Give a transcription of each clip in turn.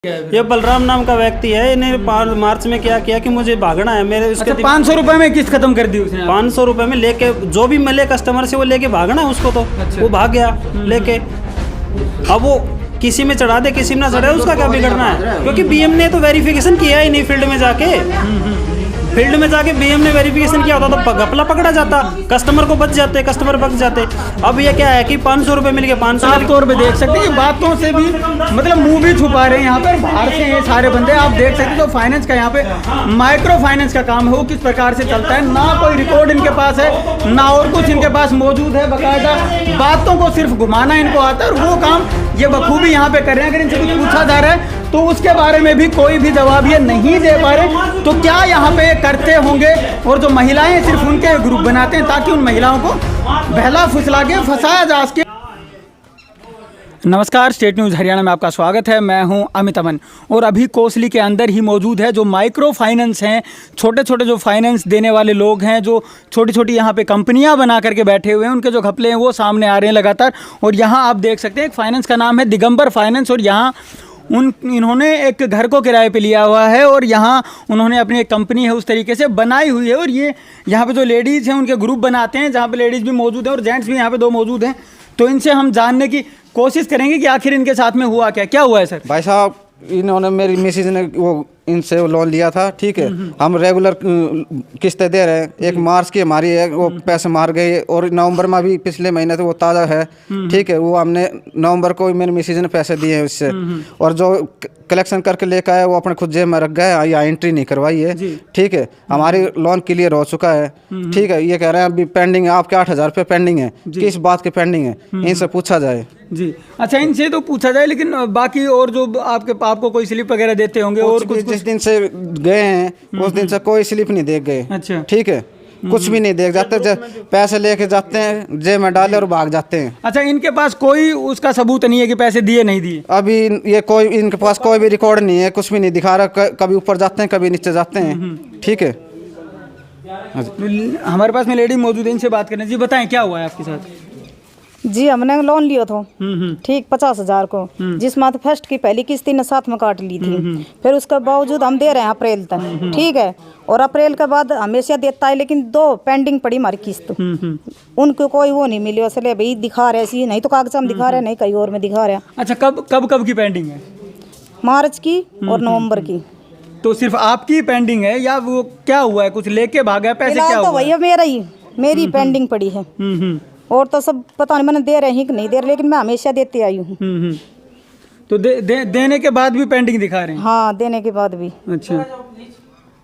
ये बलराम नाम का व्यक्ति है। इन्हें मार्च में क्या किया कि मुझे भागना है मेरे उसके। अच्छा, 500 रुपए में किस्त खत्म कर दी उसने। 500 रुपए में लेके जो भी मिले कस्टमर से वो लेके भागना है उसको। तो अच्छा। वो भाग गया लेके। अब वो किसी में चढ़ा दे किसी में ना चढ़े, उसका क्या बिगड़ना है? क्योंकि बीएम ने तो वेरिफिकेशन किया ही नहीं फील्ड में जाके। फील्ड में जाके बीएम ने वेरिफिकेशन किया होता तो घपला पकड़ा जाता, कस्टमर को बच जाते, कस्टमर बच जाते। अब ये क्या है कि 500 रुपए मिल गए, 500 साफ तौर पे देख सकते हैं कि बातों से भी मतलब मुंह भी छुपा रहे हैं यहाँ पर। बाहर से ये सारे बंदे आप देख सकते हैं। तो फाइनेंस का यहाँ पे माइक्रो फाइनेंस का काम है वो किस प्रकार से चलता है, ना कोई रिकॉर्ड इनके पास है ना और कुछ इनके पास मौजूद है। बाकायदा बातों को सिर्फ घुमाना इनको आता है और वो काम ये बखूबी यहाँ पे कर रहे हैं। अगर इनसे कुछ पूछा जा रहा है तो उसके बारे में भी कोई भी जवाब ये नहीं दे पा रहे। तो क्या यहाँ पे करते होंगे? और जो महिलाएं सिर्फ उनके ग्रुप बनाते हैं ताकि उन महिलाओं को बहला फुसला के फंसाया जा सके। नमस्कार, स्टेट न्यूज़ हरियाणा में आपका स्वागत है। मैं हूं अमित अमन और अभी कोसली के अंदर ही मौजूद है जो माइक्रो फाइनेंस हैं, छोटे छोटे जो फाइनेंस देने वाले लोग हैं, जो छोटी छोटी यहाँ पे कंपनियां बना करके बैठे हुए हैं, उनके जो घपले हैं वो सामने आ रहे हैं लगातार। और यहाँ आप देख सकते हैं एक फाइनेंस का नाम है दिगंबर फाइनेंस और यहाँ इन्होंने एक घर को किराए पे लिया हुआ है और यहाँ उन्होंने अपनी एक कंपनी है उस तरीके से बनाई हुई है। और ये यहाँ पे जो लेडीज़ हैं उनके ग्रुप बनाते हैं, जहाँ पे लेडीज़ भी मौजूद है और जेंट्स भी यहाँ पे 2 मौजूद हैं। तो इनसे हम जानने की कोशिश करेंगे कि आखिर इनके साथ में हुआ क्या हुआ है सर। भाई साहब, इन्होंने मेरी मिसेज ने वो इनसे लोन लिया था, ठीक है। हम रेगुलर किस्तें दे रहे हैं। एक मार्च की हमारी है, वो पैसे मार गए और नवंबर में भी पिछले महीने तो वो ताज़ा है, ठीक है। वो हमने नवंबर को मेरी मिसेज ने पैसे दिए हैं उससे। और जो कलेक्शन करके लेकर आया वो अपने खुद जेब में रख गए, या एंट्री नहीं करवाई है, ठीक है। हमारी लोन क्लियर हो चुका है, ठीक है। ये कह रहे हैं अभी पेंडिंग है, आपके 8,000 रुपये पेंडिंग है। किस बात के पेंडिंग है, इनसे पूछा जाए जी। अच्छा, इनसे तो पूछा जाए, लेकिन बाकी और जो आपको कोई स्लिप वगैरह देते होंगे और कुछ जिस दिन से गए हैं उस दिन से कोई स्लिप नहीं दे गए। अच्छा, ठीक ठीक है। कुछ भी नहीं देख जाते, पैसे लेके जाते हैं, जेब में डाले और भाग जाते हैं। अच्छा, इनके पास कोई उसका सबूत नहीं है कि पैसे दिए नहीं दिए? अभी ये कोई इनके पास कोई भी रिकॉर्ड नहीं है, कुछ भी नहीं दिखा रहा। कभी ऊपर जाते हैं कभी नीचे जाते हैं, ठीक है। हमारे पास में लेडी मौजूद है, इनसे बात करने। जी बताएं क्या हुआ है आपके साथ। जी, हमने लोन लिया था ठीक 50,000 को, जिसमें तो फर्स्ट की पहली किस्त ने साथ में काट ली थी। फिर उसके बावजूद हम दे रहे हैं अप्रैल तक, ठीक है। और अप्रैल के बाद हमेशा देता है, लेकिन 2 पेंडिंग पड़ी हमारी किस्त। उनको कोई वो नहीं मिली असले भाई, दिखा रहे सी नहीं तो कागज में दिखा रहे, नहीं कहीं और में दिखा रहे। अच्छा, कब की पेंडिंग है? मार्च की और नवंबर की। तो सिर्फ आपकी पेंडिंग है या वो क्या हुआ है, कुछ लेके भागा? पैसे क्या तो हुआ? भैया मेरी पेंडिंग पड़ी है और तो सब पता नहीं मैंने दे रहे हैं कि नहीं दे रहे, लेकिन मैं हमेशा देते आई हूँ। तो देने के बाद भी पेंडिंग दिखा रहे हैं? हाँ, देने के बाद भी। अच्छा,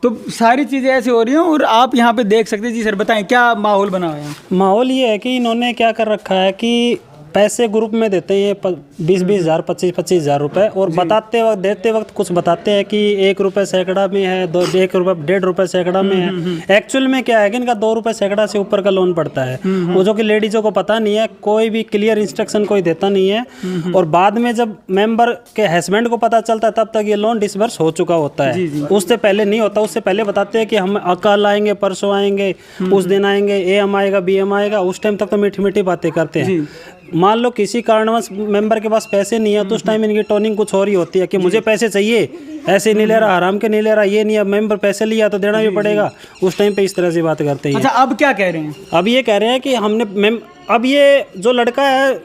तो सारी चीज़ें ऐसी हो रही हैं और आप यहाँ पे देख सकते हैं। जी सर बताएं क्या माहौल बना हुआ है? माहौल ये है कि इन्होंने क्या कर रखा है कि पैसे ग्रुप में देते हैं 20-20 हज़ार 25-25 हज़ार रुपये। और बताते वक्त देते वक्त कुछ बताते हैं कि 1 रुपये सैकड़ा में है, 1 रुपये 1.5 रुपये सैकड़ा में है। एक्चुअल में क्या है कि इनका 2 रुपये सैकड़ा से ऊपर का लोन पड़ता है, वो जो कि लेडीज़ों को पता नहीं है। कोई भी क्लियर इंस्ट्रक्शन कोई देता नहीं है। और बाद में जब मेंबर के हस्बैंड को पता चलता है तब तक ये लोन डिसबर्स हो चुका होता है। उससे पहले नहीं होता। उससे पहले बताते हैं कि हम कल आएंगे, परसों आएंगे, उस दिन आएंगे, AM आएगा, BM आएगा। उस टाइम तक तो मीठी मीठी बातें करते हैं। मान लो किसी कारणवश मेंबर के पास पैसे नहीं है तो उस टाइम इनकी टोनिंग कुछ और ही होती है कि मुझे पैसे चाहिए, ऐसे नहीं ले रहा, हराम के नहीं ले रहा, ये नहीं। अब मेंबर पैसे लिया तो देना भी पड़ेगा। उस टाइम पे इस तरह से बात करते हैं। अच्छा, अब क्या कह रहे हैं? अब ये कह रहे हैं कि हमने अब ये जो लड़का है,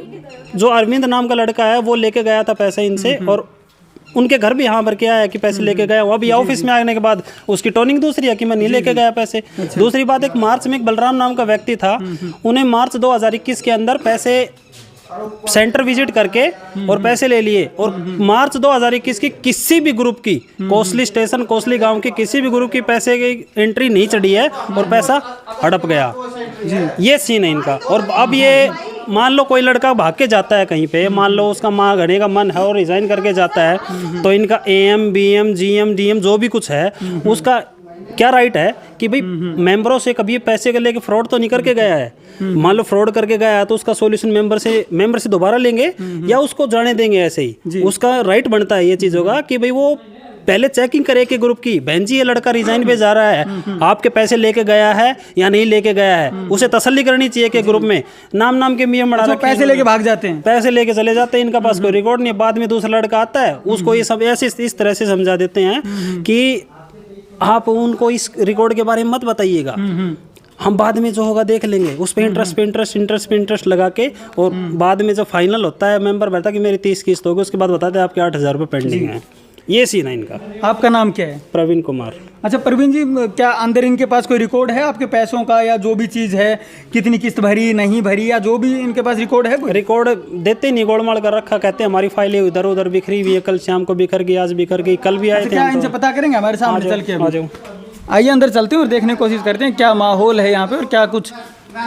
जो अरविंद नाम का लड़का है, वो लेके गया था पैसे इनसे और उनके घर भी यहाँ पर क्या है कि पैसे लेके गया। वो अभी ऑफिस में आने के बाद उसकी टोनिंग दूसरी है कि मैं नहीं लेके गया पैसे। दूसरी बात, एक मार्च में एक बलराम नाम का व्यक्ति था, उन्हें मार्च 2021 के अंदर पैसे सेंटर विजिट करके और पैसे ले लिए। और मार्च 2021 की किसी भी ग्रुप की, कोसली स्टेशन, कोसली गांव के किसी भी ग्रुप की पैसे की एंट्री नहीं चढ़ी है और पैसा हड़प गया। ये सीन है इनका। और अब ये मान लो कोई लड़का भाग के जाता है कहीं पे, मान लो उसका माँ घने का मन है और रिजाइन करके जाता है, तो इनका AM, BM, GM, DM जो भी कुछ है उसका क्या राइट है कि भाई मेंबरों से कभी पैसे लेके फ्रॉड तो नहीं करके गया है। मान लो फ्रॉड करके गया है तो उसका सॉल्यूशन मेंबर से दोबारा लेंगे या उसको जाने देंगे ऐसे ही। उसका राइट बनता है ये चीज़ होगा कि भाई वो पहले चेकिंग करे कि ग्रुप की बहन जी ये लड़का रिजाइन पे जा रहा है, आपके पैसे लेके गया है या नहीं लेके गया है, उसे तसल्ली करनी चाहिए कि ग्रुप में नाम के नियम बना जो रखे हैं पैसे लेके भाग जाते हैं। पैसे लेके चले जाते हैं, इनका पास कोई रिकॉर्ड नहीं है। बाद में दूसरा लड़का आता है, उसको ये सब ऐसे इस तरह से समझा देते हैं कि आप उनको इस रिकॉर्ड के बारे में मत बताइएगा, हम बाद में जो होगा देख लेंगे। उस पे इंटरेस्ट लगा के, और बाद में जो फाइनल होता है मेंबर भरता है कि मेरी 30 किस्त होगी, उसके बाद बताते हैं आपके 8,000 रुपये पेंडिंग है। ये सीन है इनका। आपका नाम क्या है? प्रवीण कुमार। अच्छा प्रवीण जी, क्या अंदर इनके पास कोई रिकॉर्ड है आपके पैसों का, या जो भी चीज़ है, कितनी किस्त भरी नहीं भरी, या जो भी इनके पास रिकॉर्ड है? कोई रिकॉर्ड देते नहीं, गोलमाल कर रखा, कहते हैं हमारी फाइलें इधर उधर बिखरी हुई है, कल शाम को बिखर गई, आज बिखर गई, कल भी आए थे। क्या इनसे पता करेंगे हमारे सामने चल के? आ जाओ, आइए अंदर चलते हैं और देखने की कोशिश करते हैं क्या माहौल है यहाँ पे और क्या कुछ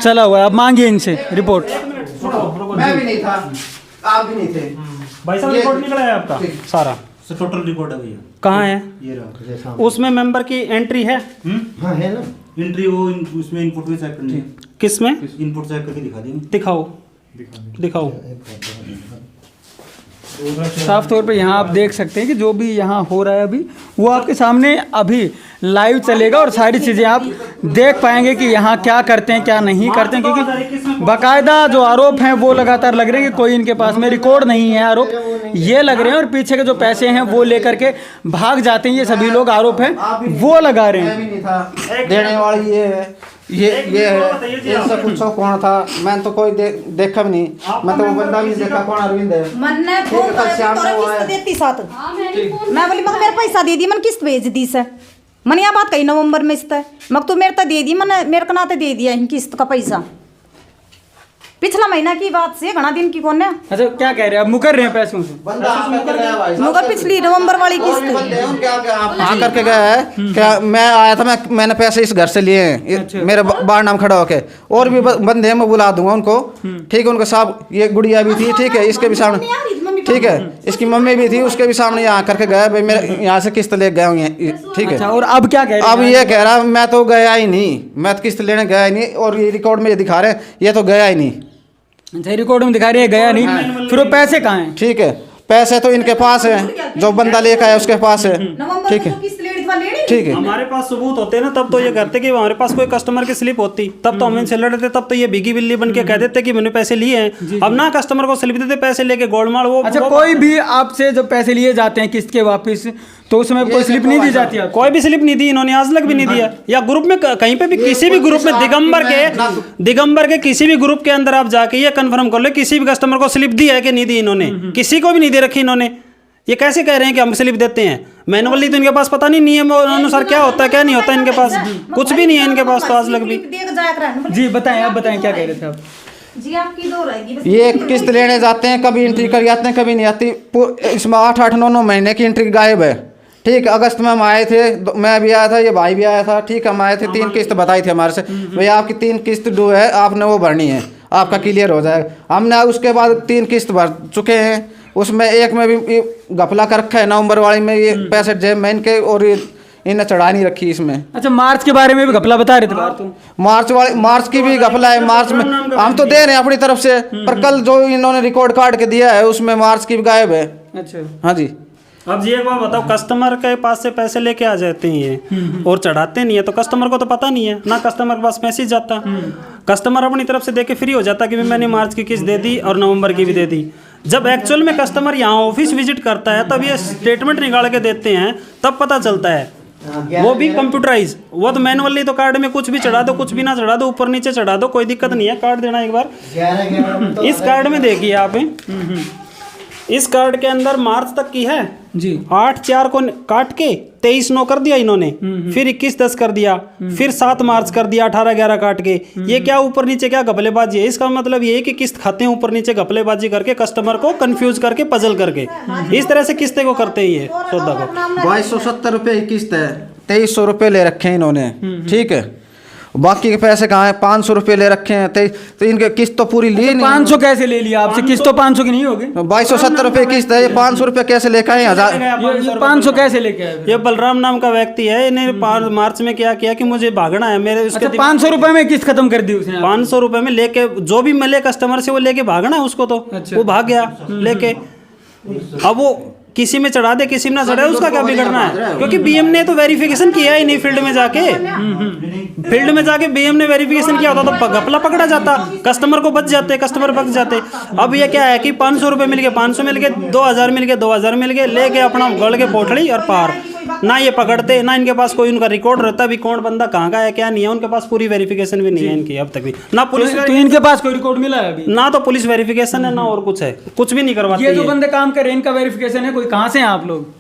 चला हुआ है। आप मांगिए इनसे रिपोर्ट। मैं भी नहीं था, आप भी नहीं थे भाई साहब, रिकॉर्ड निकला है आपका सारा? टोटल रिकॉर्ड है भैया। कहाँ है? ये रहा। उसमें मेंबर की एंट्री है? हाँ है ना, एंट्री वो उसमें इनपुट भी चेक करनी है। किस में? इनपुट चेक करके दिखा देंगे। दिखाओ। साफ तौर पे यहाँ आप देख सकते हैं कि जो भी यहाँ हो रहा है अभी, वो आपके सामने अभी लाइव चलेगा और सारी चीज़ें आप देख पाएंगे कि यहाँ क्या करते हैं क्या नहीं करते हैं, क्योंकि बाकायदा जो आरोप हैं वो लगातार लग रहे हैं कि कोई इनके पास में रिकॉर्ड नहीं है, आरोप ये लग रहे हैं, और पीछे के जो पैसे हैं वो लेकर के भाग जाते हैं। ये सभी लोग आरोप हैं वो लगा रहे हैं। मैं भी नहीं था, देने वाली ये है, ये है, इनसे पूछो कौन था। मैं तो कोई देखा भी नहीं, मैं तो वो बंदा भी देखा कौन अरविंद है। मन ने फोन करे तोरा किस्त देती साथ, मैं बोली मगर मेरे पैसा दे दी, मन किस्त भेज दी से, मन यह बात कही नवंबर में इस मग तू मेरे तो दे दी, मन मेरे को नाते दे दिया इन किस्त का पैसा, पिछला महीना की बात से घना दिन की कौन है। अच्छा क्या कह रहे हैं, आप मुकर रहे हैं पैसों से? बंदा आकर गया भाई साहब, मगर पिछली नवंबर वाली और भी किस्त बंदे हैं, क्या क्या आप करके गया है क्या? मैं आया था, मैंने पैसे इस घर से लिए हैं, मेरे बाहर नाम खड़ा होके, और भी बंदे हैं, मैं बुला दूंगा उनको, ठीक है? उनके साथ ये गुड़िया भी थी, ठीक है? इसके भी सामने, ठीक है? इसकी मम्मी भी थी, उसके भी सामने यहाँ करके गया भाई, मेरे यहाँ से किस्त ले गया हूँ, ठीक है? अच्छा, और अब क्या कह रहे हैं? अब ये कह रहा मैं तो गया ही नहीं, मैं तो किस्त लेने गया ही नहीं, और ये रिकॉर्ड में ये दिखा रहे हैं ये तो गया ही नहीं। अच्छा, रिकॉर्ड में दिखा रहे हैं गया नहीं, फिर वो पैसे कहाँ हैं? ठीक है, पैसे तो इनके पास है, जो बंदा लेकर आया उसके पास है, ठीक है? ठीक है, हमारे पास सबूत होते ना, तब तो ये कहते कि हमारे पास कोई कस्टमर की स्लिप होती, तब तो हम इनसे लड़ते, तब तो ये बिगी बिल्ली बन के कह देते कि मैंने पैसे लिए हैं। अब ना कस्टमर को स्लिप देते, पैसे लेके गोलमाल। वो अच्छा, कोई भी आपसे जब पैसे लिए जाते हैं किस्त के वापस, तो उसमें कोई स्लिप नहीं दी जाती है? कोई भी स्लिप नहीं दी इन्होंने, आज तक भी नहीं दिया। या ग्रुप में कहीं पे भी, किसी भी ग्रुप में, दिगंबर के किसी भी ग्रुप के अंदर आप जाके ये कंफर्म कर लो, किसी भी कस्टमर को स्लिप दी है कि नहीं दी इन्होंने? किसी को भी नहीं दे रखी इन्होंने। ये कैसे कह रहे हैं कि हम स्लिप देते हैं? मैनुअली तो इनके पास पता नहीं, नियम अनुसार क्या होता है क्या नहीं होता, इनके पास कुछ भी नहीं है इनके पास तो आज लग भी। जी बताएं, आप बताएं क्या कह रहे थे आप? जी आपकी दो रहेगी। ये किस्त लेने जाते हैं, कभी एंट्री कर जाते हैं, कभी नहीं आती। इसमें 8-8, 9-9 महीने की एंट्री गायब है, ठीक है? अगस्त में हम आए थे, मैं भी आया था, ये भाई भी आया था, ठीक है? हम आए थे, 3 किस्त बताई थी हमारे से, भैया आपकी 3 किस्त जो है आपने वो भरनी है, आपका क्लियर हो जाएगा। हमने उसके बाद 3 किस्त भर चुके हैं, उसमें एक में भी घपला कर रखा है, नवंबर वाली में ये पैसे जेब में इनके, और इन्हें चढ़ा नहीं रखी इसमें। अच्छा, मार्च के बारे में भी घपला बता रहे थे बात? तो मार्च की भी घपला है, मार्च में हम तो दे रहे हैं अपनी तरफ से, पर कल जो इन्होंने रिकॉर्ड काट के दिया है उसमें मार्च की भी गायब है। अच्छा, हाँ जी। अब जी एक बात बताओ, कस्टमर के पास से पैसे लेके आ जाते हैं ये और चढ़ाते नहीं है, तो कस्टमर को तो पता नहीं है ना, कस्टमर के पास मैसेज जाता, कस्टमर अपनी तरफ से देके फ्री हो जाता कि मैंने मार्च की किस्त दे दी और नवंबर की भी दे दी। जब एक्चुअल में कस्टमर यहाँ ऑफिस विजिट करता है, तब ये स्टेटमेंट निकाल के देते हैं, तब पता चलता है, वो भी कंप्यूटराइज। वो तो मैनुअली तो कार्ड में कुछ भी चढ़ा दो, कुछ भी ना चढ़ा दो, ऊपर नीचे चढ़ा दो, कोई दिक्कत नहीं है। कार्ड देना एक बार, इस कार्ड में देखिए आप, इस कार्ड के अंदर मार्च तक की है जी। 8/4 को काट के 23/9 कर दिया इन्होंने, फिर 21/10 कर दिया, फिर 7 मार्च कर दिया 18/11 काट के। ये क्या ऊपर नीचे क्या घपलेबाजी है? इसका मतलब ये है कि किस्त खाते हैं ऊपर नीचे घपलेबाजी करके, कस्टमर को कंफ्यूज करके, पजल करके, इस तरह से किस्तें को करते हैं ये सौदा को। 2270 रुपये की किस्त है, 2300 रुपये ले रखे हैं इन्होंने, ठीक है? बाकी के पैसे कहाँ हैं? 500 रुपये ले रखे हैं, तो इनके किस्त तो पूरी ली नहीं। 500 कैसे ले लिया आपसे? किस्त तो 500 की नहीं होगी। 2270 रुपये किस्त है, ये 500 रुपये कैसे लेकर आए? 1000 ये 500 कैसे लेके आए? ये बलराम नाम का व्यक्ति है, इन्हें मार्च में क्या किया कि मुझे भागना है मेरे, उसके 500 रुपए में किस्त खत्म कर दी उसने? 500 रुपये में लेके जो भी मिले कस्टमर से वो लेके भागना है उसको, तो वो भाग गया लेके। अब वो किसी में चढ़ा दे किसी में ना चढ़ा दे, उसका क्या बिगड़ना है? क्योंकि बीएम ने तो वेरिफिकेशन किया ही नहीं फील्ड में जाके। फील्ड में जाके बीएम ने वेरिफिकेशन किया होता तो घपला पकड़ा जाता, कस्टमर को बच जाते, कस्टमर बच जाते। अब ये क्या है कि 500 रुपये मिल गए, 500 मिल गए, 2000 मिल गए, 2000 मिल गए, लेके अपना गड़ के पोटली और पार। ना ये पकड़ते, ना इनके पास कोई उनका रिकॉर्ड रहता भी कौन बंदा कहाँ का है क्या नहीं है, उनके पास पूरी वेरिफिकेशन भी नहीं है इनकी अब तक भी। ना पुलिस तो इनके पास कोई रिकॉर्ड मिला है अभी? ना तो पुलिस वेरिफिकेशन है ना और कुछ है, कुछ भी नहीं करवाते। ये जो बंदे काम कर रहे हैं इनका वेरिफिकेशन है कोई? कहाँ से हैं आप लोग?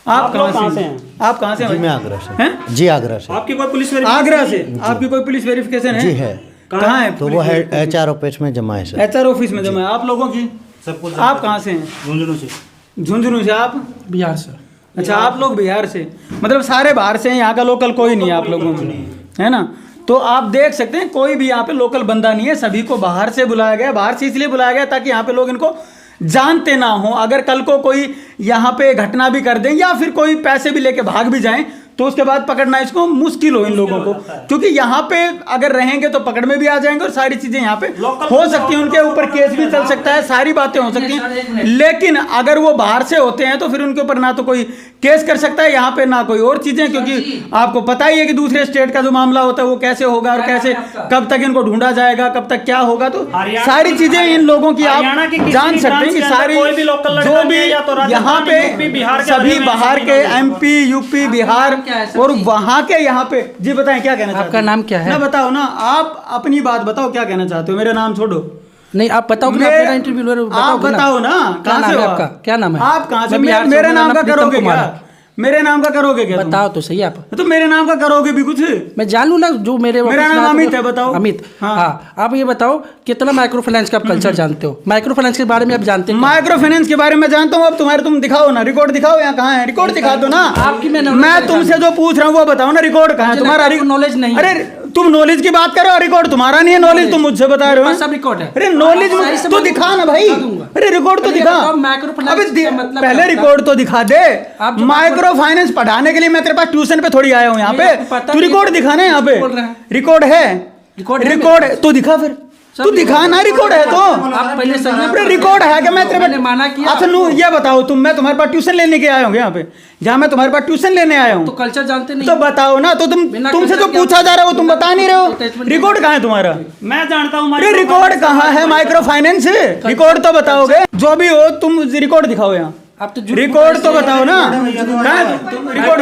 आप कहाँ से हैं? आप कहाँ से हैं? मैं आगरा से। हैं? जी आगरा से। आपकी कोई पुलिस आगरा से? आपकी कोई पुलिस वेरिफिकेशन है? जी है। कहाँ है? तो वो है HR ऑफिस में जमा है सर। HR ऑफिस में जमा है। आप लोगों की? आप कहाँ से हैं? झुंझुनू से। झुंझुनू से। आप? बिहार से। अच्छा, आप लोग बिहार से, मतलब सारे बाहर से हैं, यहाँ का लोकल कोई नहीं है आप लोगों में, है ना? तो आप देख सकते हैं कोई भी यहाँ पे लोकल बंदा नहीं है, सभी को बाहर से बुलाया गया। बाहर से इसलिए बुलाया गया ताकि यहाँ पे लोग इनको जानते ना हो। अगर कल को कोई यहाँ पे घटना भी कर दें या फिर कोई पैसे भी लेके भाग भी जाएं तो उसके बाद पकड़ना इसको मुश्किल हो इन लोगों को, क्योंकि यहाँ पे अगर रहेंगे तो पकड़ में भी आ जाएंगे और सारी चीजें यहाँ पे हो सकती हैं, उनके ऊपर केस भी चल सकता है, सारी बातें हो सकती हैं। लेकिन अगर वो बाहर से होते हैं तो फिर उनके ऊपर ना तो कोई केस कर सकता है यहाँ पे, ना कोई और चीजें, क्योंकि आपको पता ही है कि दूसरे स्टेट का जो मामला होता है वो कैसे होगा और कैसे कब तक इनको ढूंढा जाएगा, कब तक क्या होगा। तो सारी चीजें इन लोगों की आप जान सकते हैं कि सारी जो भी यहाँ पे सभी बाहर के MP UP बिहार और वहां के यहाँ पे। जी बताएं क्या कहना चाहते हैं? आपका नाम क्या है? ना बताओ ना, आप अपनी बात बताओ, क्या कहना चाहते हो? मेरा नाम छोड़ो, नहीं आप बताओ कि मेरा इंटरव्यू आप बताओ ना, कहाँ से हो आपका? क्या नाम है? आप कहाँ से? मैं बिहार से मेरे हूं, नाम का प्रीतम करोगे कुमार क्या? मेरे नाम का करोगे क्या? बताओ तो सही आप। तो मेरे नाम का करोगे भी कुछ? मैं जान लूँ ना जो मेरे मेरा नाम अमित है, बताओ। अमित। हाँ। हाँ, आप ये बताओ कितना माइक्रो फाइनेंस का आप कल्चर जानते हो? माइक्रो फाइनेंस के बारे में आप जानते हैं? माइक्रो फाइनेंस के बारे में जानता हूँ। अब तुम दिखाओ ना, रिकॉर्ड दिखाओ, यहाँ कहाँ है रिकॉर्ड? दिखा दो ना। आपकी मैं तुमसे जो पूछ रहा हूँ वो बताओ ना, रिकॉर्ड कहाँ है तुम्हारा? नॉलेज नहीं। अरे तुम नॉलेज की बात करो, रिकॉर्ड तुम्हारा नहीं है, नॉलेज तुम मुझसे बता रहे हो। सब रिकॉर्ड है। अरे नॉलेज तो दिखा ना भाई। अरे रिकॉर्ड तो दिखा। अबे पहले रिकॉर्ड तो दिखा दे। माइक्रो फाइनेंस पढ़ाने के लिए मैं तेरे पास ट्यूशन पे थोड़ी आया हूँ यहाँ पे। तू रिकॉर्ड दिखाना है यहाँ पे। रिकॉर्ड है? रिकॉर्ड तो दिखा, फिर तू दिखा ना, रिकॉर्ड है तो। आप पहले समझ, रिकॉर्ड है कि मैं तेरे मैंने माना किया। अच्छा नू ये बताओ, मैं तुम्हारे पास ट्यूशन लेने के आया हूँ यहाँ पे, जहाँ मैं तुम्हारे पास ट्यूशन लेने आया हूँ तो कल्चर जानते नहीं तो बताओ ना। तो तुमसे जो पूछा जा रहा है वो तुम बता नहीं रहे हो। रिकॉर्ड कहाँ है तुम्हारा? मैं जानता हूँ। अरे रिकॉर्ड कहाँ है? माइक्रो फाइनेंस रिकॉर्ड तो बताओगे, जो भी हो तुम रिकॉर्ड दिखाओ यहाँ। आप तो रिकॉर्ड तो बताओ ना, रिकॉर्ड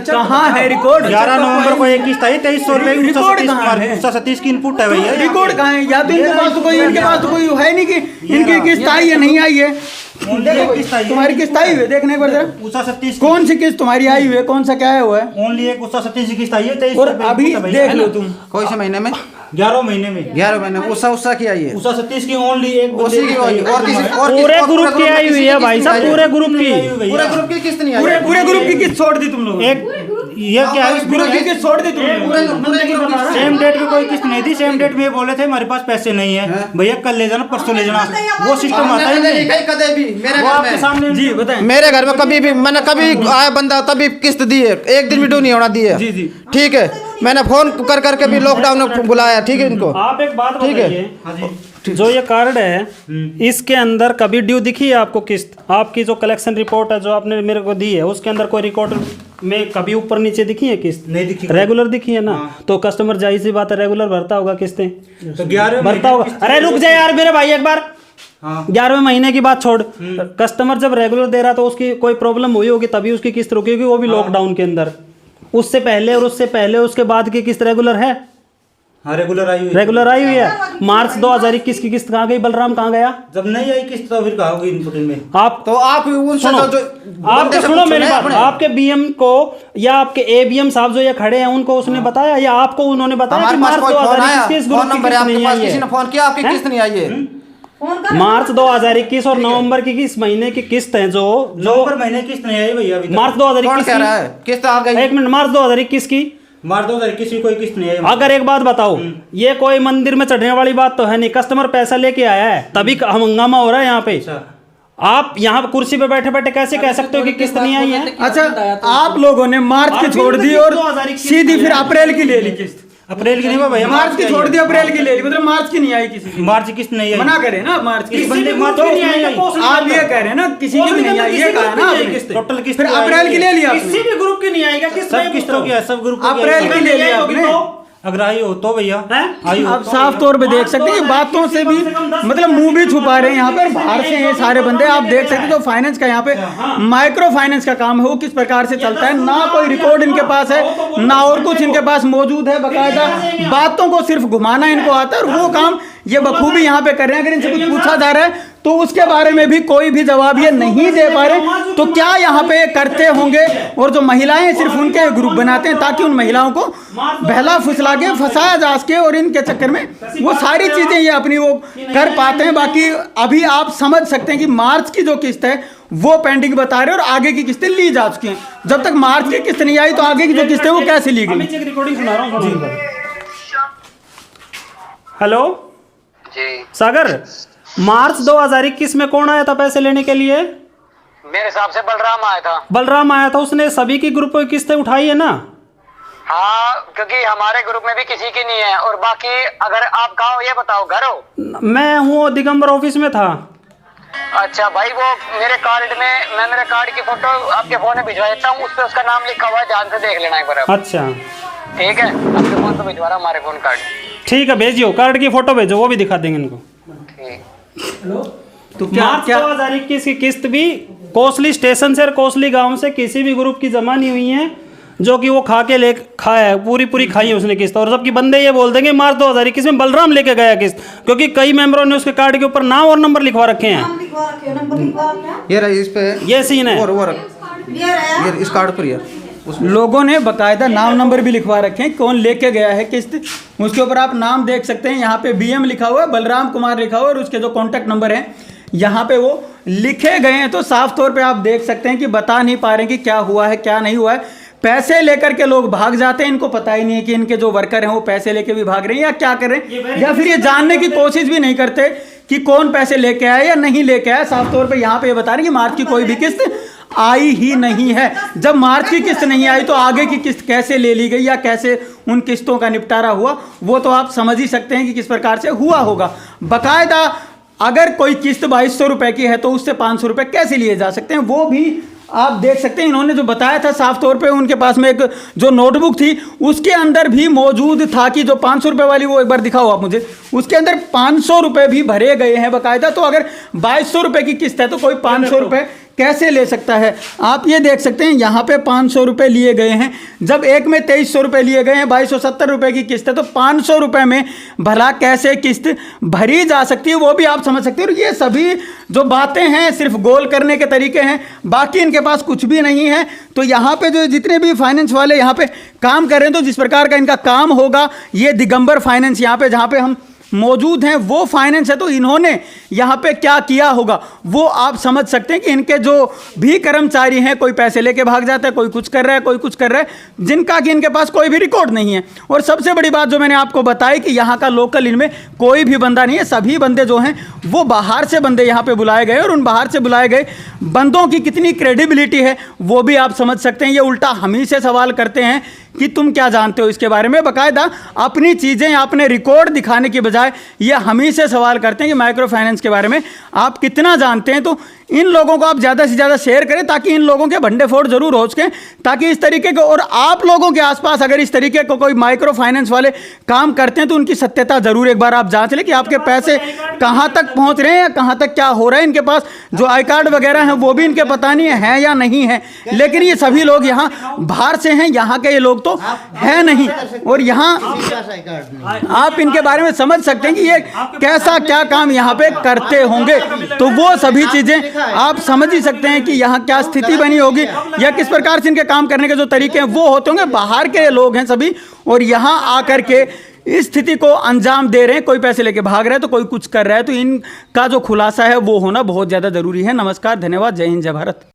कहाँ है? रिकॉर्ड 11 नवंबर को एक किस्त आई 2300 रुपए की। रिकॉर्ड कहाँ है? उत्साह सतीश की इनपुट है भैया। रिकॉर्ड कहाँ है? या तो इनके पास तो कोई, इनके पास तो कोई है नहीं कि इनकी किस्त आई है नहीं आई है। तुम्हारी किस्त आई हुई है, देखने एक बार जरा। उत्साह सतीश कौन सी किस्त तुम्हारी आई हुई है? कौन सा क्या है हुआ है? ओनली एक उत्साह सतीश की किस्त आई है 2300 और रुपए अभी देख लो तुम, कौन से महीने में? 11 महीने में। 11 महीने में उषा की आई है। उत्साह सतीश की ओनली एक उसी की आई है। और किसी और पूरे ग्रुप की आई हुई है भाई साहब, पूरे ग्रुप की। पूरे ग्रुप की किस्त नहीं आई है। पूरे ग्रुप की किस्त छोड़ दी तुम लोग। एक ये क्या है, ग्रुप की किस्त छोड़ दी तुम लोग। सेम डेट पे कोई किस्त नहीं थी। सेम डेट में बोले थे हमारे पास पैसे नहीं है भैया, कल ले जाना परसों ले जाना, वो सिस्टम आता है नहीं। कदे भी मेरे वो घर आपके में, सामने जी बताएं। मेरे घर में कभी भी मैंने कभी आया बंदा तभी किस्त दी है, एक दिन भी ड्यू नहीं होना दी है। जी जी ठीक है, मैंने फोन कर करके भी लॉकडाउन में बुलाया। ठीक है इनको। आप एक बात ठीक है। बताइए, जो ये कार्ड है इसके अंदर कभी ड्यू दिखी है आपको किस्त? आपकी जो कलेक्शन रिपोर्ट है जो आपने मेरे को दी है उसके अंदर कोई रिकॉर्ड में कभी ऊपर नीचे दिखी है किस्त? नहीं दिखी। रेगुलर दिखी है ना? तो कस्टमर जाहिर सी बात है रेगुलर भरता होगा किस्तें, तो 11 भरता होगा। अरे रुक जा यार मेरे भाई एक बार। 11वें महीने की बात छोड़, कस्टमर जब रेगुलर दे रहा तो उसकी कोई प्रॉब्लम हुई होगी तभी उसकी किस्त रुकी होगी, वो भी लॉकडाउन के अंदर। उससे पहले और उससे पहले उसके बाद की किस्त रेगुलर है? हाँ रेगुलर आई हुई। रेगुलर आई हुई है। मार्च 2021 की किस्त कहाँ गई? बलराम कहाँ गया? जब नहीं आई किस्त तो फिर कहा होगी इनपुट में। आप तो आप उनसे सुनो, आपके सुनो मेरी बात, अपने। आपके बीएम को या आपके एबीएम साहब जो ये खड़े हैं उनको उसने बताया या आपको उन्होंने बताया हमारे कि पास मार्च कोई फोन आया, 2021 फोन ग्रुप की नंबर है किस्त आपके नहीं पास, आई किसी ने है? फोन किया, आपकी किस्त नहीं आई है। मार्च 2021 और नवंबर की किस महीने की किस्त है जो नवंबर महीने किस्त नहीं आई भैया अभी तक। मार्च कौन 2021 कह रहा है? किस्त आ गई। एक मिनट, मार्च 2021 की मार्च 2021 की कोई किस्त नहीं आई। अगर एक बात बताओ, ये कोई मंदिर में चढ़ने वाली बात तो है नहीं, कस्टमर पैसा लेके आया है तभी हंगामा हो रहा है यहाँ पे। आप यहाँ कुर्सी पे बैठे बैठे कैसे कह सकते हो कि किस्त नहीं आई है? अच्छा, आप लोगों ने मार्च की छोड़ दी और सीधी फिर अप्रैल की ले ली किस्त। अप्रैल की नहीं हुआ भैया, मार्च की छोड़ दी, अप्रैल की ले ली, मतलब मार्च की नहीं आई किसी की। मार्च की किस्त नहीं आई। मना करे ना मार्च की, किसी बंदे तो मार्च की नहीं आई। आप ये कह रहे हैं ना किसी की भी नहीं आई, ये कहा ना आपने। टोटल किस्त फिर अप्रैल की ले लिया आपने। किसी भी ग्रुप की नहीं आएगा, किस सब किस्तों की है, सब ग्रुप अप्रैल की ले लिया आपने। अगर आई हो तो भैया आई हो आप साफ तौर पे देख सकते हैं कि बातों से भी मतलब मुंह भी छुपा रहे हैं यहाँ पर, बाहर से हैं सारे बंदे। आप देख सकते हैं जो फाइनेंस का यहाँ पे माइक्रो फाइनेंस का काम है वो किस प्रकार से चलता है, ना कोई रिकॉर्ड इनके पास है ना और कुछ इनके पास मौजूद है। बकायदा बातों को सिर्फ घुमाना इनको आता है और वो काम ये बखूबी यहाँ पे कर रहे हैं। अगर इनसे कुछ पूछा जा रहा है तो उसके बारे में भी कोई भी जवाब ये नहीं दे पा रहे, तो क्या यहाँ पे करते होंगे। और जो महिलाएं सिर्फ उनके ग्रुप बनाते हैं ताकि उन महिलाओं को बहला फुसला के फंसाया जा सके और इनके चक्कर में वो सारी चीजें ये अपनी वो कर पाते हैं। बाकी अभी आप समझ सकते हैं कि मार्च की जो किस्त है वो पेंडिंग बता रहे हैं और आगे की किस्तें ली जा चुकी हैं। जब तक मार्च की किस्त नहीं आई तो आगे की जो किस्तें वो कैसे ली गई। रिकॉर्डिंग सुना रहा हूँ जी। हेलो जी, सागर, मार्च 2021 में कौन आया था पैसे लेने के लिए? मेरे हिसाब से बलराम आया था। बलराम आया था, उसने सभी की ग्रुप की किस्तें उठाई है ना? हाँ, क्योंकि हमारे ग्रुप में भी किसी की नहीं है। और बाकी अगर आप कहाँ हो ये बताओ, घर हो? मैं हूँ दिगंबर ऑफिस में था। अच्छा भाई, वो मेरे कार्ड में मैं मेरे कार्ड की फोटो आपके फोन में भिजवा देता हूँ, उस पर उसका नाम लिखा हुआ है, ध्यान से देख लेना एक बार आप। अच्छा ठीक है, आपके फोन पे भिजवा रहा हूँ हमारे फोन कार्ड। ठीक है, भेजियो, कार्ड की फोटो भेजो, वो भी दिखा देंगे इनको। ठीक। तो क्या मार्च 2021 की किस्त भी कोसली स्टेशन से और कोसली गांव से किसी भी ग्रुप की जमा नहीं हुई है, जो कि वो खा के ले खाया है, पूरी खाई है उसने किस्त। और सबकी बंदे ये बोल देंगे मार्च 2021 में बलराम लेके गया किस्त, क्योंकि कई मेंबरों ने उसके कार्ड के ऊपर नाम और नंबर लिखवा रखे हैं। ये रहा, इस पे ये सीन है। और ये इस कार्ड पर ही है। लोगों ने बकायदा नाम नंबर भी लिखवा रखे हैं, कौन लेके गया है किस्त, उसके ऊपर आप नाम देख सकते हैं। यहाँ पे BM लिखा हुआ है, बलराम कुमार लिखा हुआ है और उसके जो कॉन्टैक्ट नंबर हैं यहाँ पे वो लिखे गए हैं। तो साफ तौर पे आप देख सकते हैं कि बता नहीं पा रहे हैं कि क्या हुआ है क्या नहीं हुआ है। पैसे लेकर के लोग भाग जाते हैं, इनको पता ही नहीं है कि इनके जो वर्कर हैं वो पैसे लेके भी भाग रहे हैं या क्या कर रहे हैं, या फिर ये जानने की कोशिश भी नहीं करते कि कौन पैसे लेके आया या नहीं लेके आया। साफ तौर पे यहाँ पे ये बता रहे हैं कि मार्च की कोई भी किस्त आई ही नहीं है। जब मार्च की किस्त नहीं आई तो आगे की किस्त कैसे ले ली गई या कैसे उन किस्तों का निपटारा हुआ, वो तो आप समझ ही सकते हैं कि किस प्रकार से हुआ होगा। बकायदा अगर कोई किस्त 2200 रुपए की है तो उससे 500 रुपए कैसे लिए जा सकते हैं, वो भी आप देख सकते हैं। इन्होंने जो बताया था साफ तौर पे, उनके पास में एक जो नोटबुक थी उसके अंदर भी मौजूद था कि जो 500 रुपए वाली, वो एक बार दिखाओ आप मुझे, उसके अंदर 500 रुपए भी भरे गए हैं बकायदा। तो अगर 2200 रुपए की किस्त है तो कोई 500 रुपए कैसे ले सकता है। आप ये देख सकते हैं यहाँ पे 500 रुपए लिए गए हैं, जब एक में 2300 रुपए लिए गए हैं, 2270 रुपए की किस्त है, तो 500 रुपए में भला कैसे किस्त भरी जा सकती है, वो भी आप समझ सकते हैं। और ये सभी जो बातें हैं सिर्फ गोल करने के तरीके हैं, बाकी इनके पास कुछ भी नहीं है। तो यहाँ पे जो जितने भी फाइनेंस वाले यहाँ पे काम कर रहे हैं, तो जिस प्रकार का इनका काम होगा, ये दिगंबर फाइनेंस यहाँ पे जहाँ पे हम मौजूद हैं वो फाइनेंस है, तो इन्होंने यहाँ पे क्या किया होगा वो आप समझ सकते हैं कि इनके जो भी कर्मचारी हैं, कोई पैसे लेके भाग जाता है, कोई कुछ कर रहा है, कोई कुछ कर रहा है, जिनका कि इनके पास कोई भी रिकॉर्ड नहीं है। और सबसे बड़ी बात जो मैंने आपको बताई कि यहाँ का लोकल इनमें कोई भी बंदा नहीं है, सभी बंदे जो हैं वो बाहर से बंदे यहाँ पे बुलाए गए। और उन बाहर से बुलाए गए बंदों की कितनी क्रेडिबिलिटी है वो भी आप समझ सकते हैं। ये उल्टा हम ही से सवाल करते हैं कि तुम क्या जानते हो इसके बारे में। बाकायदा अपनी चीज़ें, अपने रिकॉर्ड दिखाने की बजाय ये हम ही से सवाल करते हैं कि माइक्रो फाइनेंस के बारे में आप कितना जानते हैं। तो इन लोगों को आप ज़्यादा से ज़्यादा शेयर करें ताकि इन लोगों के भंडे फोड़ जरूर हो सकें, ताकि इस तरीके के और आप लोगों के आसपास अगर इस तरीके को कोई माइक्रो फाइनेंस वाले काम करते हैं तो उनकी सत्यता जरूर एक बार आप जांच लें कि आपके पैसे कहाँ तक पहुँच रहे हैं या कहाँ तक क्या हो रहा है। इनके पास जो आई कार्ड वगैरह हैं वो भी इनके पता नहीं है या नहीं है, लेकिन ये सभी लोग यहाँ बाहर से हैं, यहाँ के ये लोग तो है नहीं। और यहाँ आप इनके बारे में समझ सकते हैं कि ये कैसा क्या काम यहाँ पे करते होंगे, तो वो सभी चीजें आप समझ ही सकते हैं कि यहाँ क्या स्थिति बनी होगी या किस प्रकार से इनके काम करने के जो तरीके हैं वो होते होंगे। बाहर के लोग हैं सभी और यहाँ आकर के इस स्थिति को अंजाम दे रहे हैं। कोई पैसे लेके भाग रहा है तो कोई कुछ कर रहा है, तो इनका जो खुलासा है वो होना बहुत ज़्यादा जरूरी है। नमस्कार, धन्यवाद, जय हिंद, जय भारत।